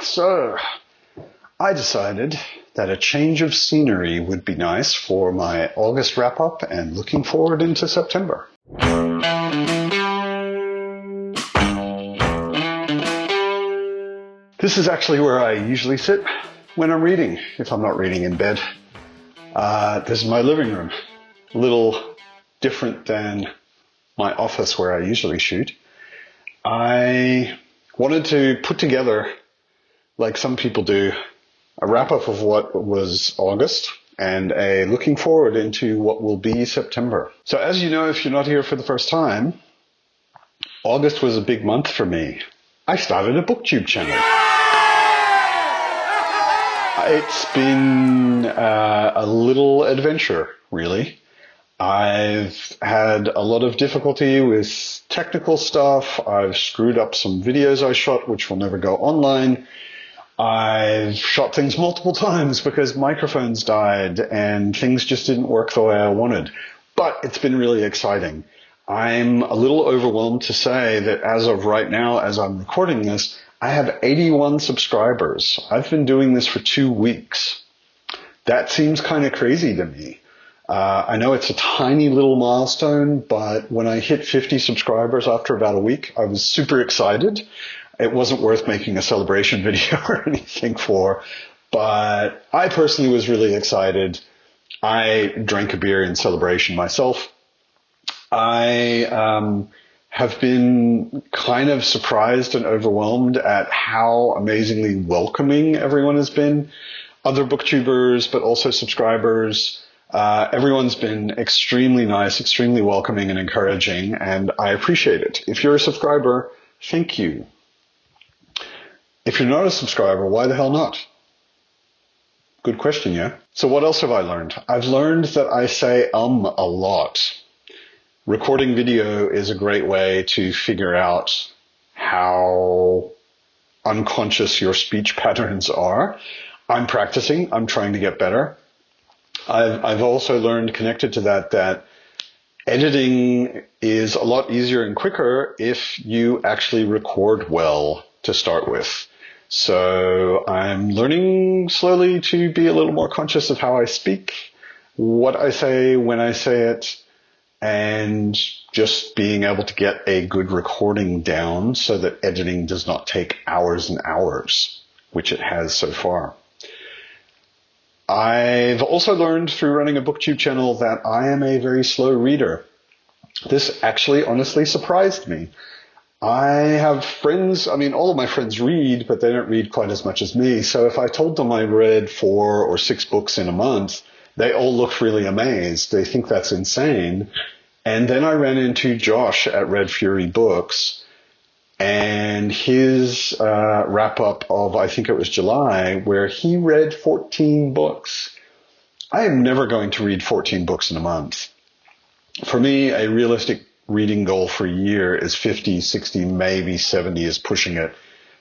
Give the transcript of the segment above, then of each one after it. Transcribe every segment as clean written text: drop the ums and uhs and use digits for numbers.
So I decided that a change of scenery would be nice for my August wrap-up and looking forward into September. This is actually where I usually sit when I'm reading, if I'm not reading in bed. This is my living room. A little different than my office where I usually shoot. I wanted to put together, like some people do, a wrap-up of what was August and a looking forward into what will be September. So as you know, if you're not here for the first time, August was a big month for me. I started a booktube channel. It's been a little adventure, really. I've had a lot of difficulty with technical stuff. I've screwed up some videos I shot, which will never go online. I've shot things multiple times because microphones died and things just didn't work the way I wanted. But it's been really exciting. I'm a little overwhelmed to say that as of right now, as I'm recording this, I have 81 subscribers. I've been doing this for 2 weeks. That seems kind of crazy to me. I know it's a tiny little milestone, but when I hit 50 subscribers after about a week, I was super excited. It wasn't worth making a celebration video or anything for, but I personally was really excited. I drank a beer in celebration myself. I have been kind of surprised and overwhelmed at how amazingly welcoming everyone has been. Other booktubers, but also subscribers. Everyone's been extremely nice, extremely welcoming and encouraging, and I appreciate it. If you're a subscriber, thank you. If you're not a subscriber, why the hell not? Good question, yeah? So what else have I learned? I've learned that I say a lot. Recording video is a great way to figure out how unconscious your speech patterns are. I'm practicing. I'm trying to get better. I've also learned, connected to that editing is a lot easier and quicker if you actually record well to start with. So I'm learning slowly to be a little more conscious of how I speak, what I say, when I say it, and just being able to get a good recording down so that editing does not take hours and hours, which it has so far. I've also learned through running a booktube channel that I am a very slow reader. This actually honestly surprised me. I have friends, all of my friends read, but they don't read quite as much as me. So if I told them I read 4 or 6 books in a month, they all look really amazed. They think that's insane. And then I ran into Josh at Red Fury Books, and his wrap-up of, I think it was July, where he read 14 books. I am never going to read 14 books in a month. For me, a realistic reading goal for a year is 50, 60, maybe 70 is pushing it,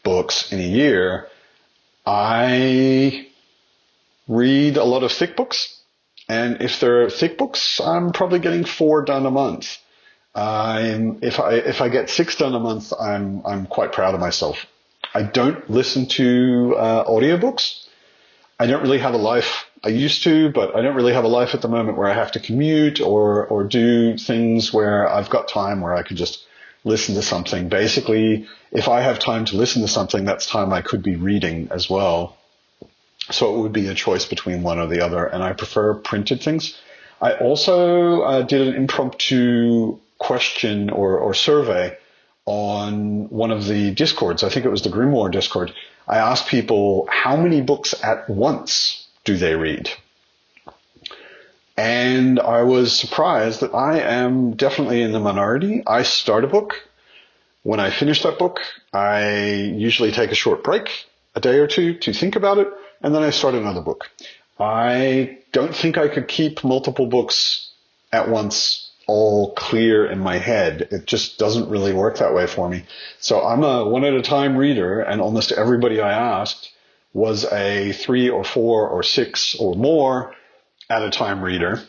books in a year. I read a lot of thick books, and if they're thick books, I'm probably getting 4 done a month. If I get 6 done a month, I'm quite proud of myself. I don't listen to audiobooks. I don't really have a life. I used to, but I don't really have a life at the moment where I have to commute or do things where I've got time where I could just listen to something. Basically, if I have time to listen to something, that's time I could be reading as well. So it would be a choice between one or the other, and I prefer printed things. I also did an impromptu question or survey on one of the Discords. I think it was the Grimoire Discord. I asked people how many books at once do they read? And I was surprised that I am definitely in the minority. I start a book. When I finish that book, I usually take a short break, a day or two, to think about it, and then I start another book. I don't think I could keep multiple books at once all clear in my head. It just doesn't really work that way for me. So I'm a one-at-a-time reader, and almost everybody I asked was a 3 or 4 or 6 or more at-a-time reader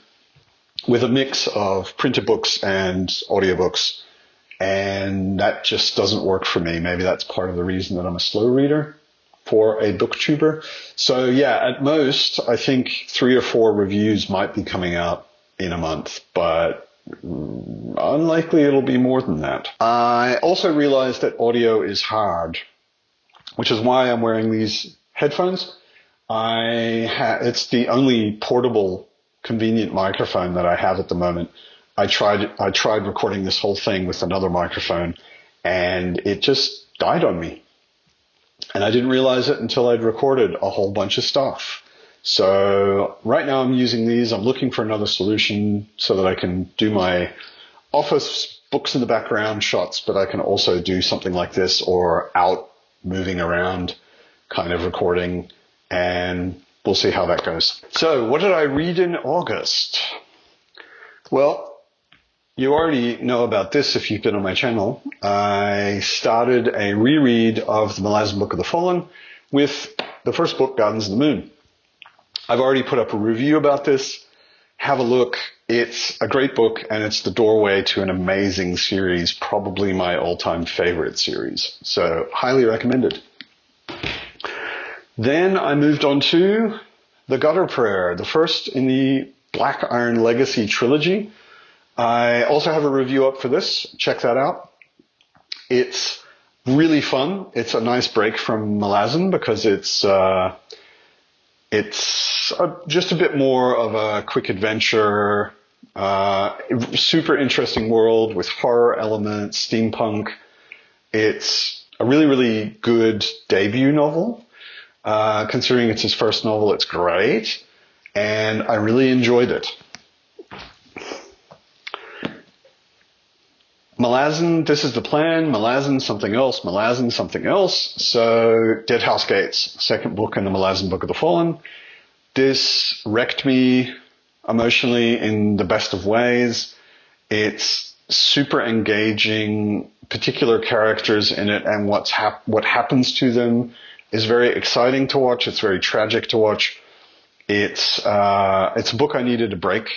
with a mix of printed books and audiobooks, and that just doesn't work for me. Maybe that's part of the reason that I'm a slow reader. for a booktuber. So yeah, at most, I think 3 or 4 reviews might be coming out in a month, but unlikely it'll be more than that. I also realized that audio is hard, which is why I'm wearing these headphones. It's the only portable, convenient microphone that I have at the moment. I tried recording this whole thing with another microphone, and it just died on me. And I didn't realize it until I'd recorded a whole bunch of stuff. So right now I'm using these. I'm looking for another solution so that I can do my office books in the background shots, but I can also do something like this or out moving around kind of recording, and we'll see how that goes. So what did I read in August? Well, you already know about this if you've been on my channel. I started a reread of the Malazan Book of the Fallen with the first book, Gardens of the Moon. I've already put up a review about this. Have a look. It's a great book, and it's the doorway to an amazing series, probably my all-time favorite series. So highly recommended. Then I moved on to The Gutter Prayer, the first in the Black Iron Legacy trilogy. I also have a review up for this. Check that out. It's really fun. It's a nice break from Malazan because it's just a bit more of a quick adventure, super interesting world with horror elements, steampunk. It's a really, really good debut novel. Considering it's his first novel, it's great. And I really enjoyed it. Malazan, This Is the Plan, Malazan, Something Else, Malazan, Something Else. So, Dead House Gates, second book in the Malazan Book of the Fallen. This wrecked me emotionally in the best of ways. It's super engaging, particular characters in it, and what happens to them is very exciting to watch. It's very tragic to watch. It's a book I needed a break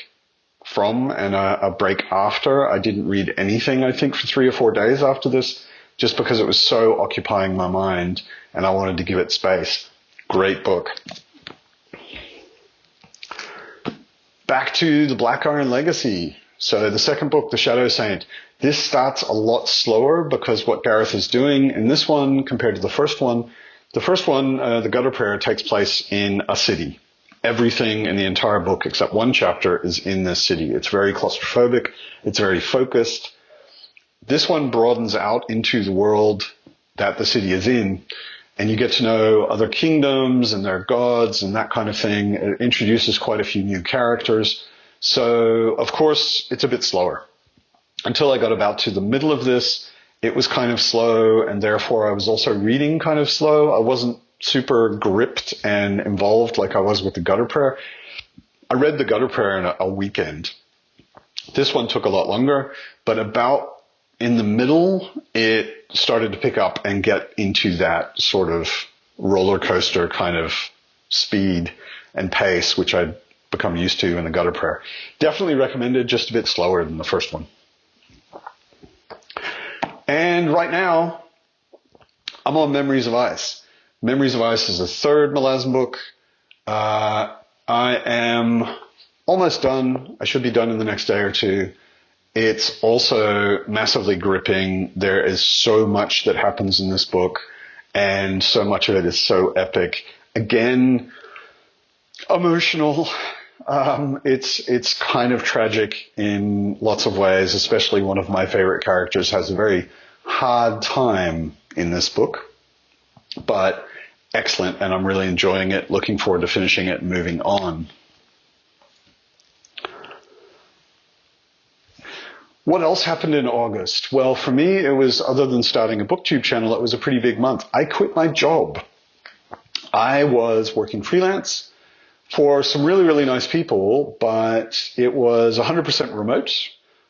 from and a break after. I didn't read anything, I think, for 3 or 4 days after this, just because it was so occupying my mind and I wanted to give it space. Great book. Back to the Black Iron Legacy. So the second book, The Shadow Saint. This starts a lot slower because what Gareth is doing in this one compared to the first one, The Gutter Prayer, takes place in a city. Everything in the entire book except one chapter is in this city. It's very claustrophobic. It's very focused. This one broadens out into the world that the city is in, and you get to know other kingdoms and their gods and that kind of thing. It introduces quite a few new characters. So, of course, it's a bit slower. Until I got about to the middle of this, it was kind of slow, and therefore I was also reading kind of slow. I wasn't super gripped and involved like I was with The Gutter Prayer. I read The Gutter Prayer in a weekend. This one took a lot longer, but about in the middle, it started to pick up and get into that sort of roller coaster kind of speed and pace, which I'd become used to in The Gutter Prayer. Definitely recommended, just a bit slower than the first one. And right now, I'm on Memories of Ice. Memories of Ice is the third Malazan book. I am almost done. I should be done in the next day or two. It's also massively gripping. There is so much that happens in this book, and so much of it is so epic. Again, emotional. It's kind of tragic in lots of ways, especially one of my favorite characters has a very hard time in this book. But excellent, and I'm really enjoying it. Looking forward to finishing it and moving on. What else happened in August? Well, for me, it was, other than starting a booktube channel, it was a pretty big month. I quit my job. I was working freelance for some really, really nice people, but it was 100% remote.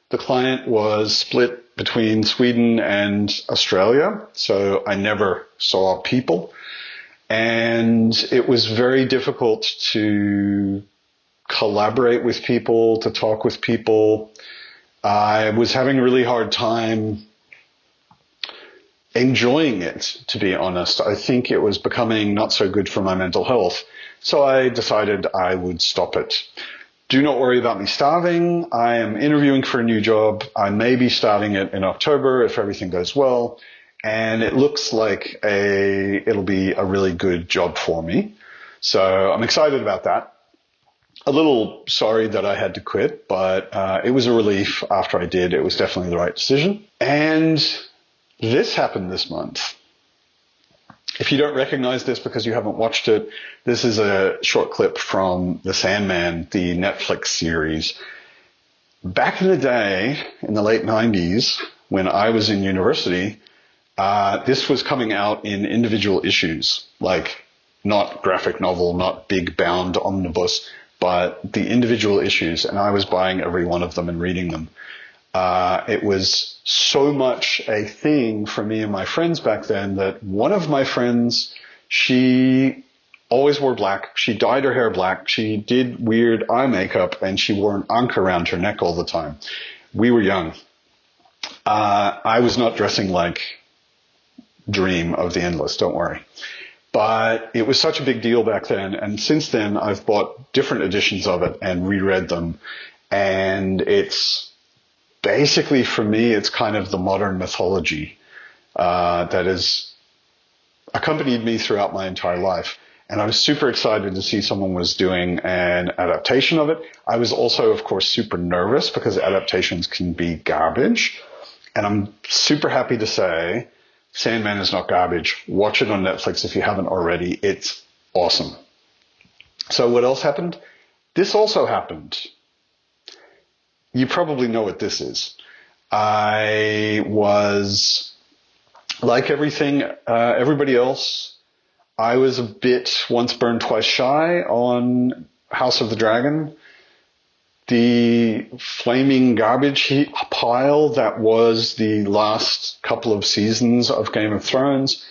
The client was split between Sweden and Australia, so I never saw people. And it was very difficult to collaborate with people, to talk with people. I was having a really hard time enjoying it, to be honest. I think it was becoming not so good for my mental health. So I decided I would stop it. Do not worry about me starving. I am interviewing for a new job. I may be starting it in October if everything goes well. And it looks like it'll be a really good job for me. So I'm excited about that. A little sorry that I had to quit, but it was a relief after I did. It was definitely the right decision. And this happened this month. If you don't recognize this because you haven't watched it, this is a short clip from the Sandman, the Netflix series. Back in the day, in the late 90s, when I was in university, this was coming out in individual issues, like not graphic novel, not big bound omnibus, but the individual issues, and I was buying every one of them and reading them. It was so much a thing for me and my friends back then that one of my friends, she always wore black. She dyed her hair black. She did weird eye makeup, and she wore an ankh around her neck all the time. We were young. I was not dressing like Dream of the Endless, don't worry. But it was such a big deal back then, and since then I've bought different editions of it and reread them, and it's basically, for me, it's kind of the modern mythology that has accompanied me throughout my entire life. And I was super excited to see someone was doing an adaptation of it. I was also, of course, super nervous because adaptations can be garbage. And I'm super happy to say Sandman is not garbage. Watch it on Netflix if you haven't already. It's awesome. So what else happened? This also happened. You probably know what this is. I was, like everybody else, I was a bit once burned, twice shy on House of the Dragon. The flaming garbage pile that was the last couple of seasons of Game of Thrones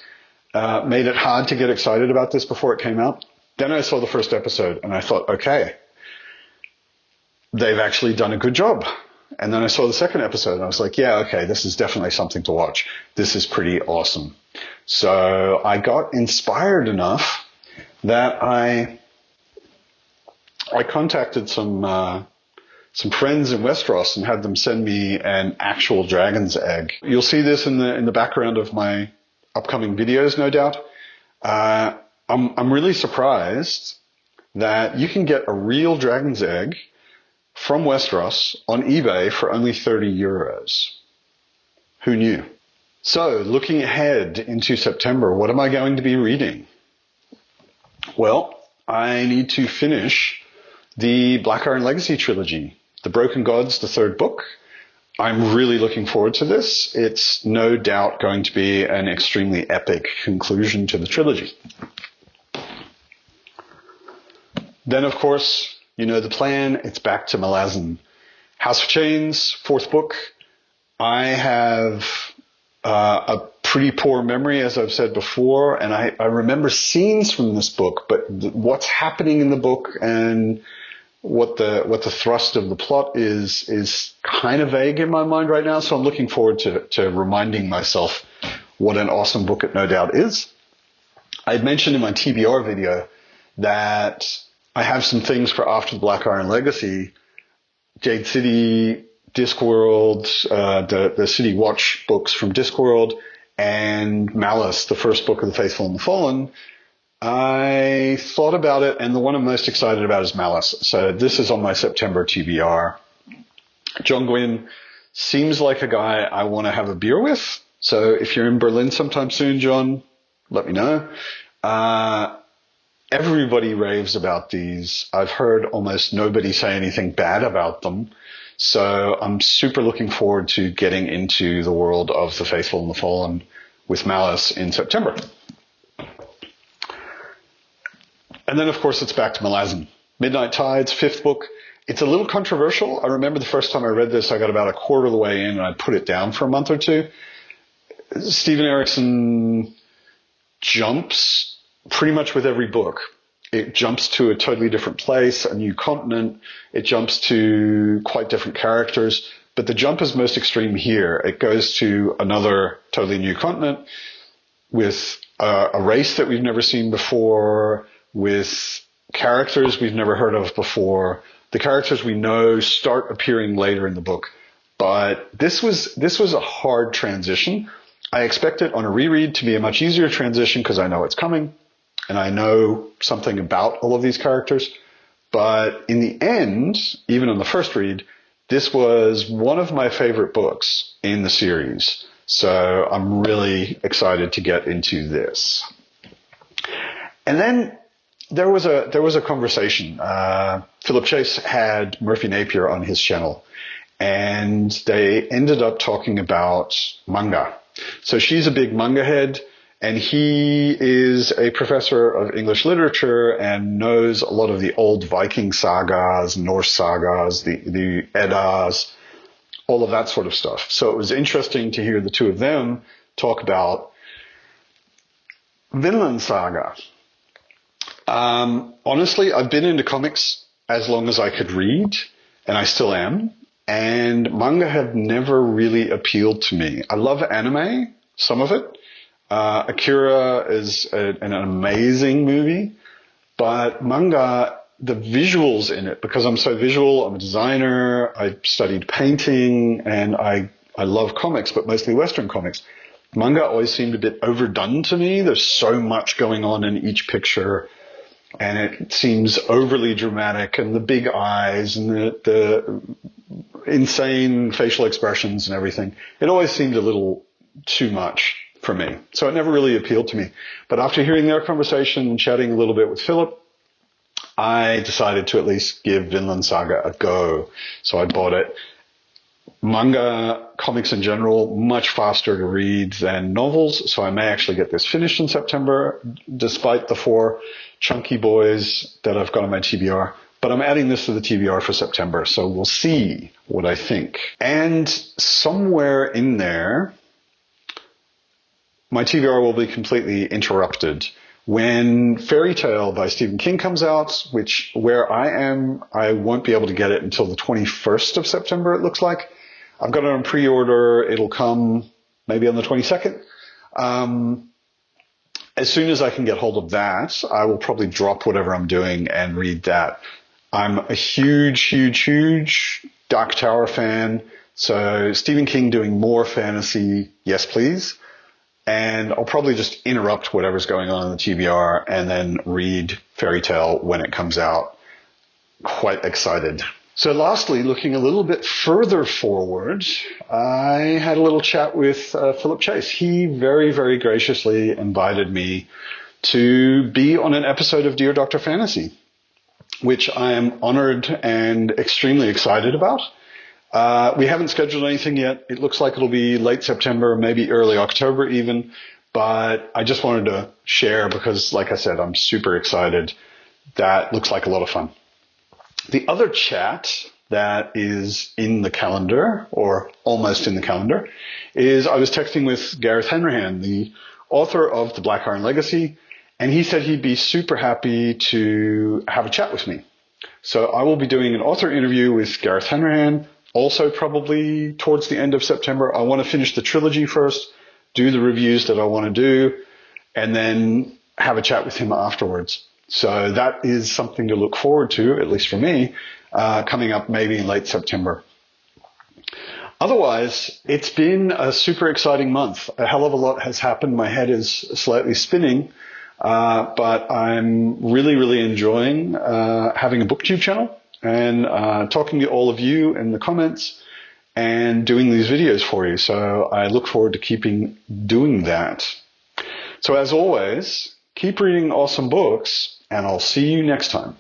made it hard to get excited about this before it came out. Then I saw the first episode and I thought, okay, they've actually done a good job. And then I saw the second episode and I was like, yeah, okay, this is definitely something to watch. This is pretty awesome. So I got inspired enough that I contacted some friends in Westeros and had them send me an actual dragon's egg. You'll see this in the background of my upcoming videos, no doubt. I'm really surprised that you can get a real dragon's egg from Westeros on eBay for only 30 euros. Who knew? So, looking ahead into September, what am I going to be reading? Well, I need to finish the Black Iron Legacy trilogy, The Broken Gods, the third book. I'm really looking forward to this. It's no doubt going to be an extremely epic conclusion to the trilogy. Then, of course, you know the plan. It's back to Malazan. House of Chains, fourth book. I have a pretty poor memory, as I've said before, and I remember scenes from this book, but what's happening in the book and what the thrust of the plot is kind of vague in my mind right now. So I'm looking forward to reminding myself what an awesome book it no doubt is. I had mentioned in my TBR video that I have some things for after the Black Iron Legacy, Jade City, Discworld, the City Watch books from Discworld, and Malice, the first book of the Faithful and the Fallen. I thought about it, and the one I'm most excited about is Malice. So this is on my September TBR. John Gwynne seems like a guy I want to have a beer with. So if you're in Berlin sometime soon, John, let me know. Everybody raves about these. I've heard almost nobody say anything bad about them. So I'm super looking forward to getting into the world of the Faithful and the Fallen with Malice in September. And then, of course, it's back to Malazan. Midnight Tides, fifth book. It's a little controversial. I remember the first time I read this, I got about a quarter of the way in and I put it down for a month or two. Stephen Erickson jumps pretty much with every book. It jumps to a totally different place, a new continent. It jumps to quite different characters. But the jump is most extreme here. It goes to another totally new continent with a race that we've never seen before, with characters we've never heard of before. The characters we know start appearing later in the book. But this was a hard transition. I expect it on a reread to be a much easier transition because I know it's coming and I know something about all of these characters. But in the end, even on the first read, this was one of my favorite books in the series. So I'm really excited to get into this. And then there was a conversation. Philip Chase had Murphy Napier on his channel, and they ended up talking about manga. So she's a big manga head, and he is a professor of English literature and knows a lot of the old Viking sagas, Norse sagas, the Eddas, all of that sort of stuff. So it was interesting to hear the two of them talk about Vinland Saga. Honestly, I've been into comics as long as I could read, and I still am. And manga have never really appealed to me. I love anime, some of it. Akira is an amazing movie, but manga, the visuals in it, because I'm so visual, I'm a designer, I studied painting, and I love comics, but mostly Western comics. Manga always seemed a bit overdone to me. There's so much going on in each picture, and it seems overly dramatic, and the big eyes and the insane facial expressions and everything. It always seemed a little too much for me. So it never really appealed to me. But after hearing their conversation and chatting a little bit with Philip, I decided to at least give Vinland Saga a go. So I bought it. Manga, comics in general, much faster to read than novels. So I may actually get this finished in September, despite the 4 chunky boys that I've got on my TBR. But I'm adding this to the TBR for September. So we'll see what I think. And somewhere in there, my TBR will be completely interrupted when Fairy Tale by Stephen King comes out, where I am, I won't be able to get it until the 21st of September, it looks like. I've got it on pre-order. It'll come maybe on the 22nd. As soon as I can get hold of that, I will probably drop whatever I'm doing and read that. I'm a huge Dark Tower fan. So Stephen King doing more fantasy, yes please. And I'll probably just interrupt whatever's going on in the TBR and then read Fairy Tale when it comes out. Quite excited. So lastly, looking a little bit further forward, I had a little chat with Philip Chase. He very, very graciously invited me to be on an episode of Dear Dr. Fantasy, which I am honored and extremely excited about. We haven't scheduled anything yet. It looks like it'll be late September, maybe early October even. But I just wanted to share because, like I said, I'm super excited. That looks like a lot of fun. The other chat that is in the calendar, or almost in the calendar, is I was texting with Gareth Hanrahan, the author of The Black Iron Legacy, and he said he'd be super happy to have a chat with me. So I will be doing an author interview with Gareth Hanrahan, also probably towards the end of September. I want to finish the trilogy first, do the reviews that I want to do, and then have a chat with him afterwards. So that is something to look forward to, at least for me, coming up maybe in late September. Otherwise, it's been a super exciting month. A hell of a lot has happened. My head is slightly spinning, but I'm really, really enjoying having a booktube channel and talking to all of you in the comments and doing these videos for you. So I look forward to keeping doing that. So as always, keep reading awesome books, and I'll see you next time.